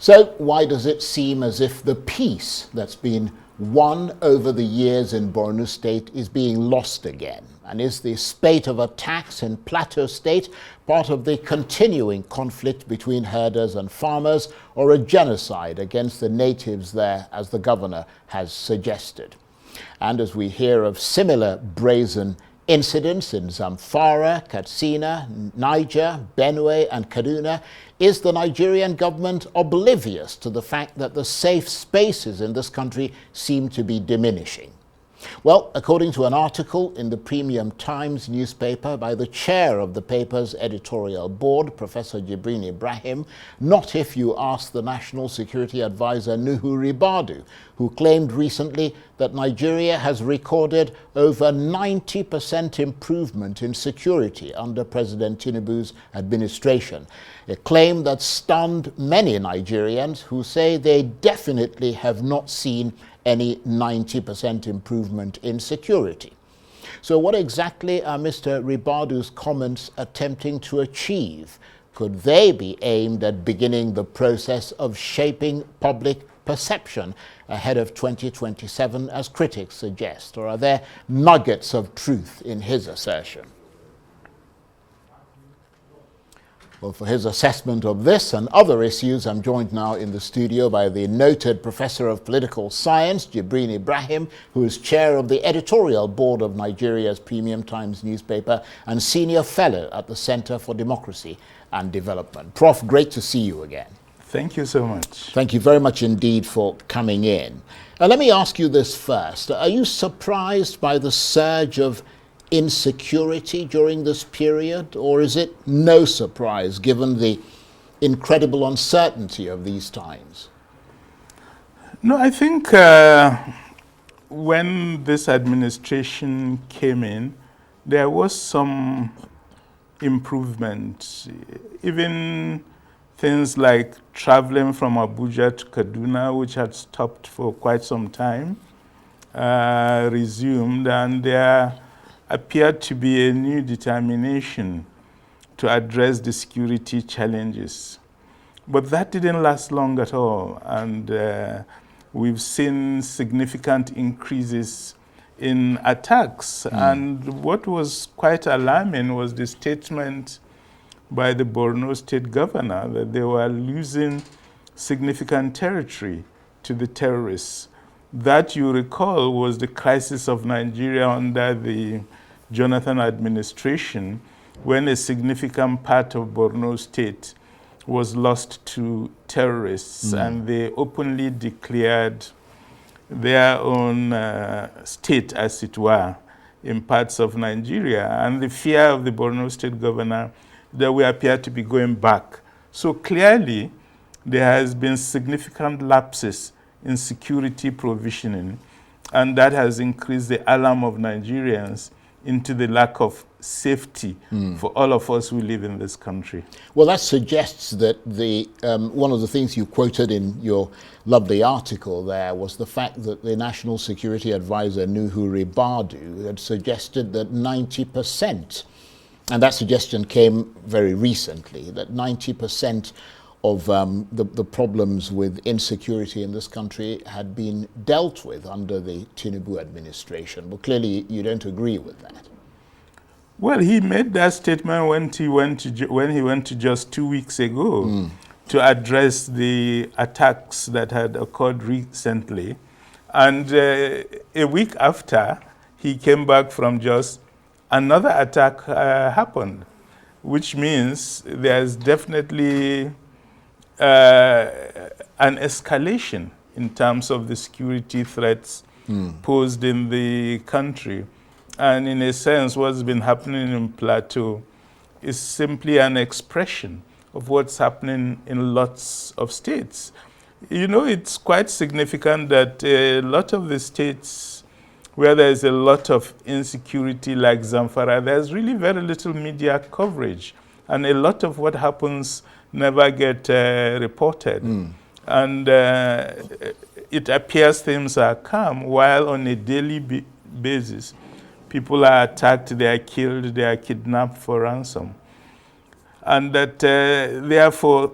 So why does it seem as if the peace that's been won over the years in Borno State is being lost again? And is the spate of attacks in Plateau State part of the continuing conflict between herders and farmers, or a genocide against the natives there, as the governor has suggested? And as we hear of similar brazen incidents in Zamfara, Katsina, Niger, Benue and Kaduna, is the Nigerian government oblivious to the fact that the safe spaces in this country seem to be diminishing? Well, according to an article in the Premium Times newspaper by the chair of the paper's editorial board, Professor Jubrin Ibrahim, not if you ask the National Security Advisor Nuhu Ribadu, who claimed recently that Nigeria has recorded over 90% improvement in security under President Tinubu's administration, a claim that stunned many Nigerians who say they definitely have not seen any 90% improvement in security. So what exactly are Mr. Ribadu's comments attempting to achieve? Could they be aimed at beginning the process of shaping public perception ahead of 2027, as critics suggest? Or are there nuggets of truth in his assertion? Well, for his assessment of this and other issues, I'm joined now in the studio by the noted Professor of Political Science, Jubrin Ibrahim, who is chair of the editorial board of Nigeria's Premium Times newspaper and senior fellow at the Center for Democracy and Development. Prof, great to see you again. Thank you so much. Thank you very much indeed for coming in. Now, let me ask you this first. Are you surprised by the surge of insecurity during this period, or is it no surprise given the incredible uncertainty of these times? No, I think when this administration came in, there was some improvement. Even things like traveling from Abuja to Kaduna, which had stopped for quite some time, resumed, and there appeared to be a new determination to address the security challenges. But that didn't last long at all, and we've seen significant increases in attacks. And what was quite alarming was the statement by the Borno State governor that they were losing significant territory to the terrorists. That, you recall, was the crisis of Nigeria under the Jonathan administration, when a significant part of Borno State was lost to terrorists, and they openly declared their own state, as it were, in parts of Nigeria. And the fear of the Borno State governor that we appear to be going back. So clearly, there has been significant lapses in security provisioning, and that has increased the alarm of Nigerians into the lack of safety for all of us who live in this country. Well, that suggests that the one of the things you quoted in your lovely article there was the fact that the National Security Advisor Nuhu Ribadu had suggested that 90%, and that suggestion came very recently, that 90% of the problems with insecurity in this country had been dealt with under the Tinubu administration. But clearly you don't agree with that. Well, he made that statement when he went to just 2 weeks ago to address the attacks that had occurred recently. And a week after, he came back from just another attack happened, which means there's definitely an escalation in terms of the security threats posed in the country. And in a sense, what's been happening in Plateau is simply an expression of what's happening in lots of states. You know, it's quite significant that a lot of the states where there's a lot of insecurity, like Zamfara, there's really very little media coverage. And a lot of what happens never get reported. And it appears things are calm, while on a daily basis, people are attacked, they are killed, they are kidnapped for ransom. And that therefore,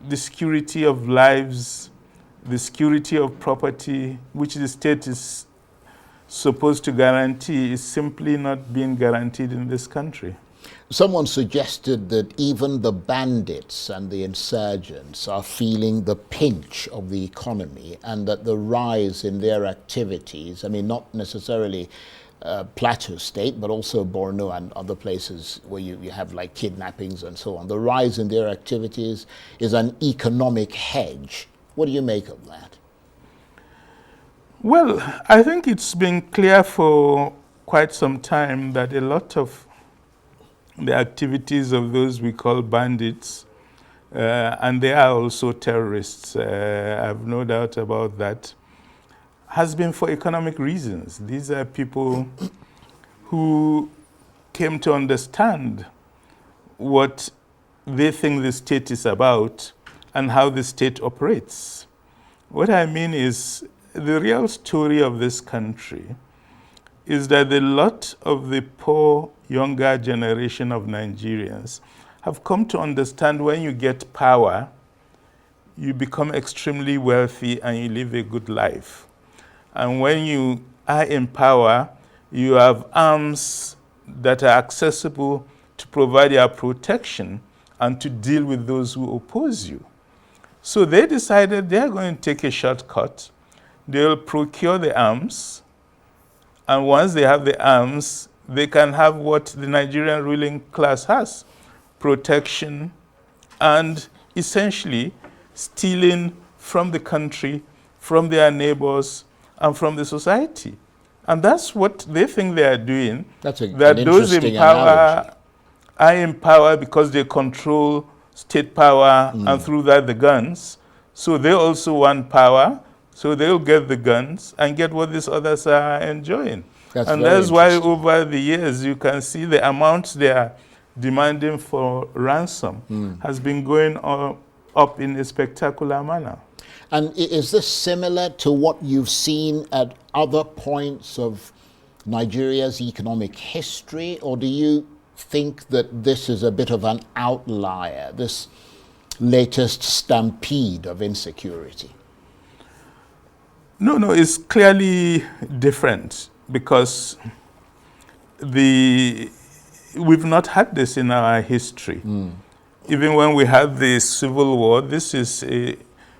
the security of lives, the security of property, which the state is supposed to guarantee, is simply not being guaranteed in this country. Someone suggested that even the bandits and the insurgents are feeling the pinch of the economy, and that the rise in their activities, I mean, not necessarily Plateau State, but also Borno and other places where you have like kidnappings and so on, the rise in their activities is an economic hedge. What do you make of that? Well, I think it's been clear for quite some time that a lot of the activities of those we call bandits, and they are also terrorists, I have no doubt about that, has been for economic reasons. These are people who came to understand what they think the state is about and how the state operates. What I mean is, the real story of this country is that a lot of the poor younger generation of Nigerians have come to understand when you get power, you become extremely wealthy and you live a good life. And when you are in power, you have arms that are accessible to provide your protection and to deal with those who oppose you. So they decided they're going to take a shortcut. They'll procure the arms, and once they have the arms, they can have what the Nigerian ruling class has: protection and essentially stealing from the country, from their neighbors, and from the society. And that's what they think they are doing. That's that those in power are in power because they control state power and through that the guns. So they also want power. So they'll get the guns and get what these others are enjoying. That's why over the years you can see the amounts they are demanding for ransom has been going up in a spectacular manner. And is this similar to what you've seen at other points of Nigeria's economic history, or do you think that this is a bit of an outlier, this latest stampede of insecurity? No, it's clearly different because we've not had this in our history. Even when we had the Civil War, this is a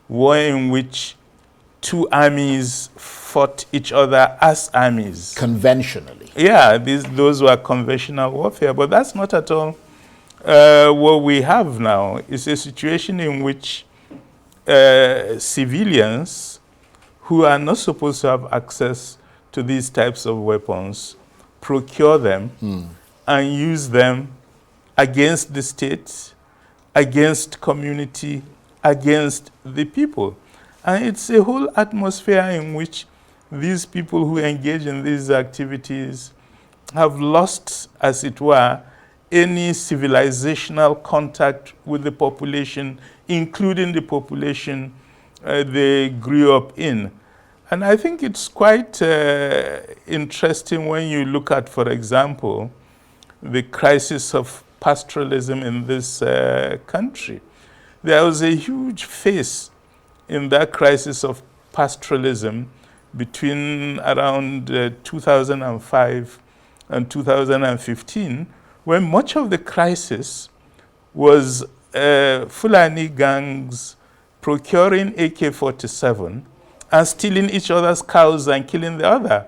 war in which two armies fought each other as armies. Conventionally. Yeah, those were conventional warfare, but that's not at all what we have now. It's a situation in which civilians who are not supposed to have access to these types of weapons procure them and use them against the state, against community, against the people. And it's a whole atmosphere in which these people who engage in these activities have lost, as it were, any civilizational contact with the population, including the population they grew up in. And I think it's quite interesting when you look at, for example, the crisis of pastoralism in this country. There was a huge phase in that crisis of pastoralism between around 2005 and 2015, when much of the crisis was Fulani gangs procuring AK-47 and stealing each other's cows and killing the other.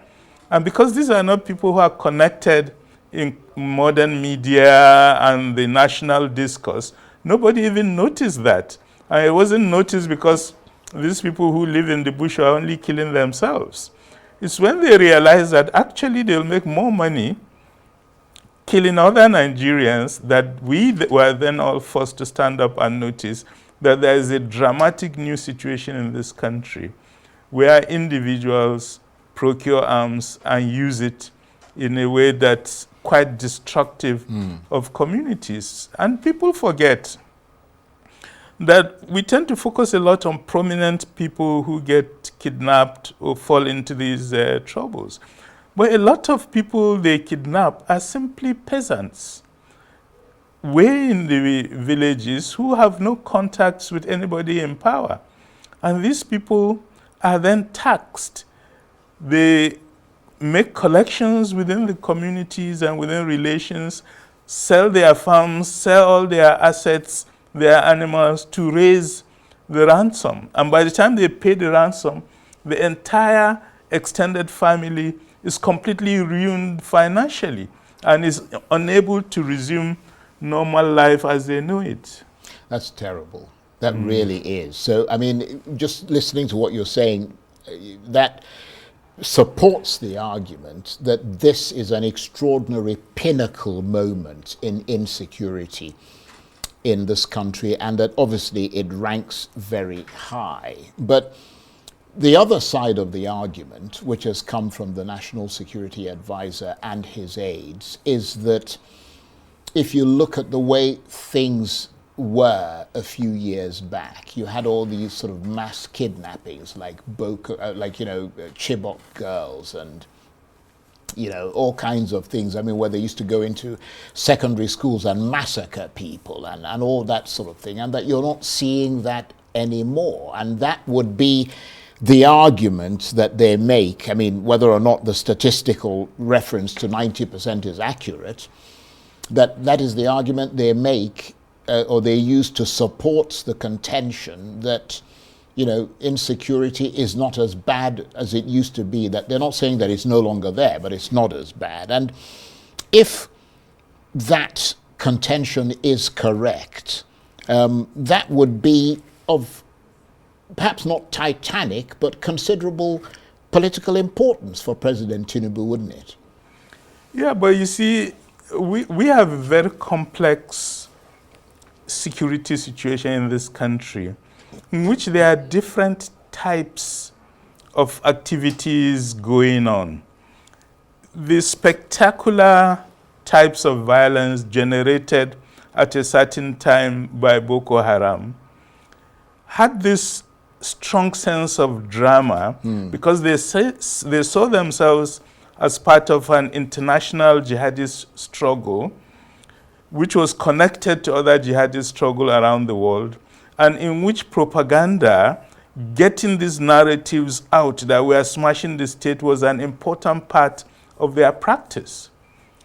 And because these are not people who are connected in modern media and the national discourse, nobody even noticed that. And it wasn't noticed because these people who live in the bush are only killing themselves. It's when they realize that actually they'll make more money killing other Nigerians that we were then all forced to stand up and notice that there is a dramatic new situation in this country where individuals procure arms and use it in a way that's quite destructive of communities. And people forget that we tend to focus a lot on prominent people who get kidnapped or fall into these troubles. But a lot of people they kidnap are simply peasants. way in the villages who have no contacts with anybody in power. And these people are then taxed. They make collections within the communities and within relations, sell their farms, sell all their assets, their animals to raise the ransom. And by the time they pay the ransom, the entire extended family is completely ruined financially and is unable to resume normal life as they know it. That's terrible. That really is. So, I mean, just listening to what you're saying, that supports the argument that this is an extraordinary pinnacle moment in insecurity in this country, and that obviously it ranks very high. But the other side of the argument, which has come from the National Security Advisor and his aides, is that if you look at the way things were a few years back, you had all these sort of mass kidnappings, like Chibok girls, and all kinds of things. I mean, where they used to go into secondary schools and massacre people and all that sort of thing, and that you're not seeing that anymore. And that would be the argument that they make. I mean, whether or not the statistical reference to 90% is accurate, that is the argument they make, or they use to support the contention that, insecurity is not as bad as it used to be. That they're not saying that it's no longer there, but it's not as bad. And if that contention is correct, that would be of perhaps not titanic, but considerable political importance for President Tinubu, wouldn't it? Yeah, but you see, we have a very complex security situation in this country, in which there are different types of activities going on. The spectacular types of violence generated at a certain time by Boko Haram had this strong sense of drama because they saw themselves as part of an international jihadist struggle, which was connected to other jihadist struggle around the world, and in which propaganda, getting these narratives out that we are smashing the state, was an important part of their practice.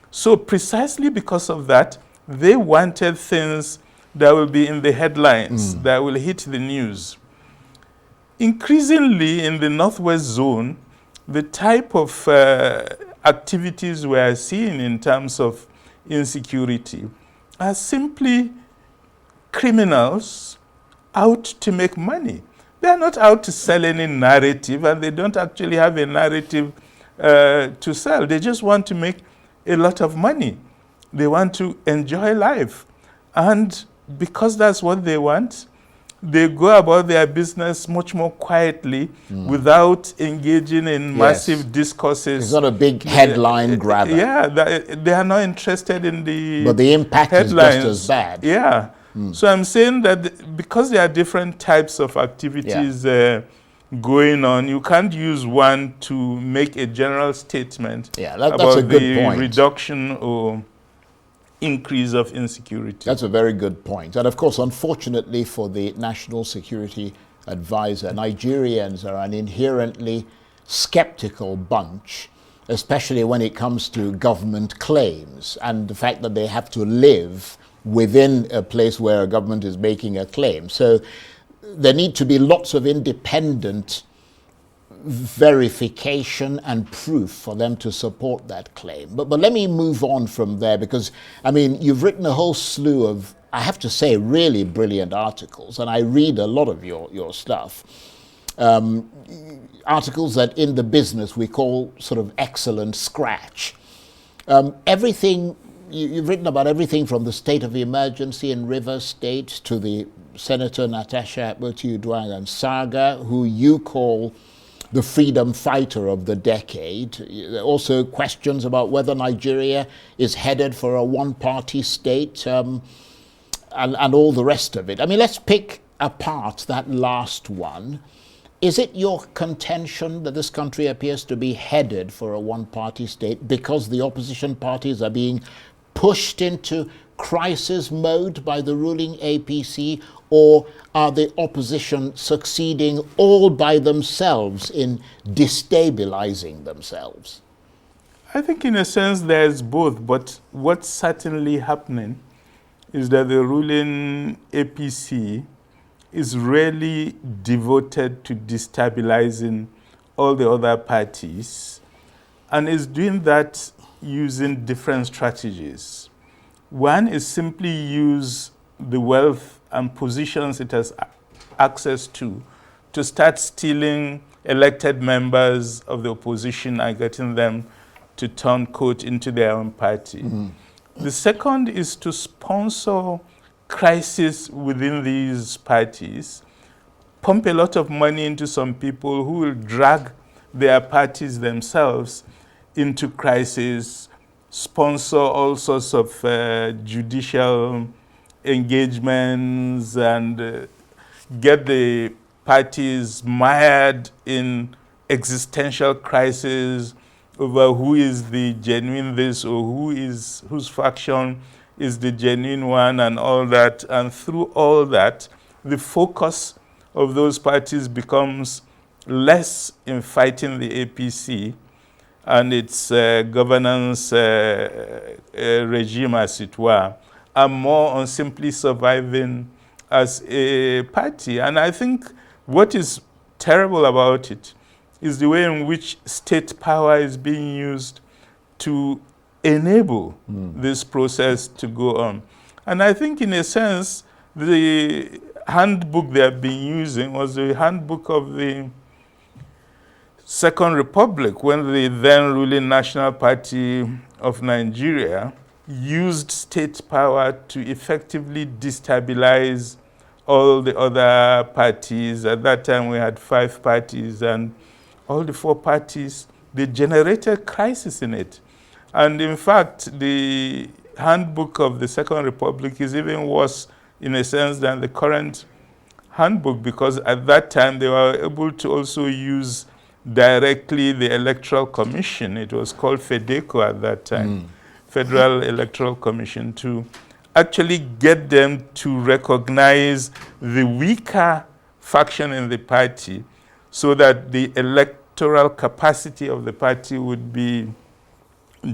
So precisely because of that, they wanted things that will be in the headlines, that will hit the news. Increasingly in the Northwest Zone, the type of activities we are seeing in terms of insecurity are simply criminals out to make money. They are not out to sell any narrative, and they don't actually have a narrative to sell. They just want to make a lot of money. They want to enjoy life. And because that's what they want, they go about their business much more quietly without engaging in massive discourses. It's not a big headline grabber. Yeah, they are not interested in the But the impact headlines. is just as bad. Yeah. So I'm saying that because there are different types of activities going on, you can't use one to make a general statement that's about a good the point. reduction or increase of insecurity. That's a very good point. And of course, unfortunately for the National Security Advisor, Nigerians are an inherently skeptical bunch, especially when it comes to government claims and the fact that they have to live within a place where a government is making a claim. So there need to be lots of independent verification and proof for them to support that claim. But let me move on from there, because, I mean, you've written a whole slew of, I have to say, really brilliant articles, and I read a lot of your stuff. Articles that in the business we call sort of excellent scratch. Everything, you've written about everything from the state of emergency in Rivers State to the Senator Natasha Akpoti-Uduaghan saga, who you call the freedom fighter of the decade. Also questions about whether Nigeria is headed for a one-party state, and all the rest of it. I mean, let's pick apart that last one. Is it your contention that this country appears to be headed for a one-party state because the opposition parties are being pushed into crisis mode by the ruling APC, or are the opposition succeeding all by themselves in destabilizing themselves? I think in a sense there's both, but what's certainly happening is that the ruling APC is really devoted to destabilizing all the other parties, and is doing that using different strategies. One is simply use the wealth and positions it has access to start stealing elected members of the opposition and getting them to turn coat into their own party. Mm-hmm. The second is to sponsor crisis within these parties, pump a lot of money into some people who will drag their parties themselves into crisis, sponsor all sorts of judicial engagements, and get the parties mired in existential crisis over who is the genuine this or whose faction is the genuine one and all that. And through all that, the focus of those parties becomes less in fighting the APC and its governance regime, as it were, and more on simply surviving as a party. And I think what is terrible about it is the way in which state power is being used to enable this process to go on. And I think in a sense, the handbook they have been using was the handbook of the Second Republic, when the then ruling National Party of Nigeria used state power to effectively destabilize all the other parties. At that time, we had 5 parties, and all the 4 parties, they generated crisis in it. And in fact, the handbook of the Second Republic is even worse in a sense than the current handbook, because at that time, they were able to also use directly the Electoral Commission. It was called FEDECO at that time, Federal Electoral Commission, to actually get them to recognize the weaker faction in the party so that the electoral capacity of the party would be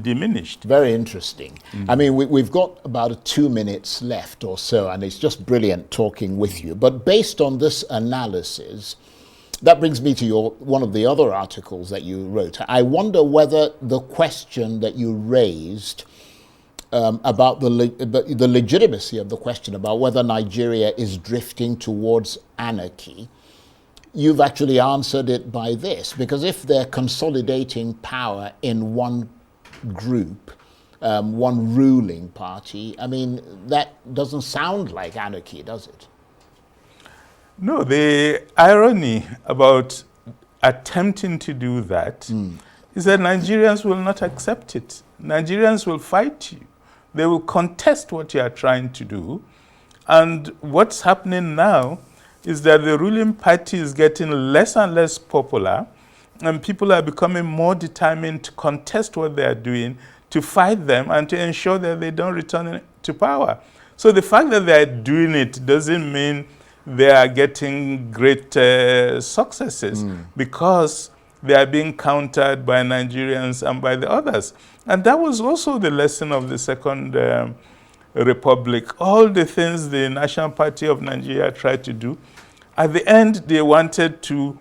diminished. Very interesting. I mean, we've got about 2 minutes left or so, and it's just brilliant talking with you. But based on this analysis, that brings me to one of the other articles that you wrote. I wonder whether the question that you raised about the legitimacy of the question about whether Nigeria is drifting towards anarchy, you've actually answered it by this. Because if they're consolidating power in one group, one ruling party, I mean, that doesn't sound like anarchy, does it? No, the irony about attempting to do that is that Nigerians will not accept it. Nigerians will fight you. They will contest what you are trying to do. And what's happening now is that the ruling party is getting less and less popular, and people are becoming more determined to contest what they are doing, to fight them, and to ensure that they don't return to power. So the fact that they are doing it doesn't mean they are getting great successes, because they are being countered by Nigerians and by the others. And that was also the lesson of the Second Republic. All the things the National Party of Nigeria tried to do, at the end they wanted to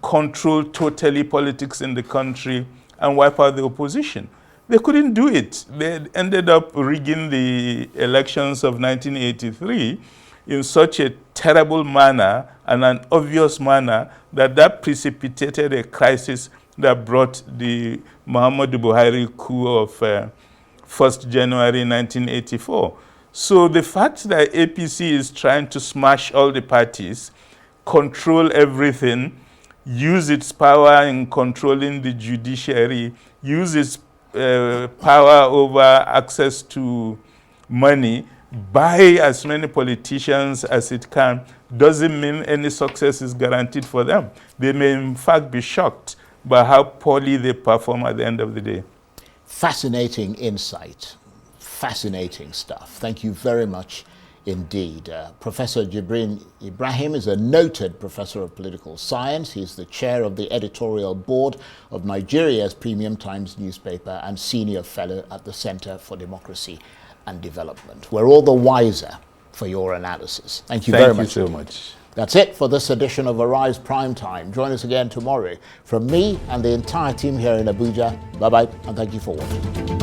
control totally politics in the country and wipe out the opposition. They couldn't do it. They ended up rigging the elections of 1983 in such a terrible manner and an obvious manner that precipitated a crisis that brought the Muhammadu Buhari coup of 1st January 1984. So the fact that APC is trying to smash all the parties, control everything, use its power in controlling the judiciary, use its power over access to money, buy as many politicians as it can, doesn't mean any success is guaranteed for them. They may in fact be shocked by how poorly they perform at the end of the day. Fascinating insight. fascinating stuff. Thank you very much indeed. Professor Jubrin Ibrahim is a noted professor of political science. He's the chair of the editorial board of Nigeria's Premium Times newspaper and senior fellow at the Center for Democracy and Development. We're all the wiser for your analysis. Thank you very much. Thank you so much. That's it for this edition of Arise Prime Time. Join us again tomorrow. From me and the entire team here in Abuja, bye-bye, and thank you for watching.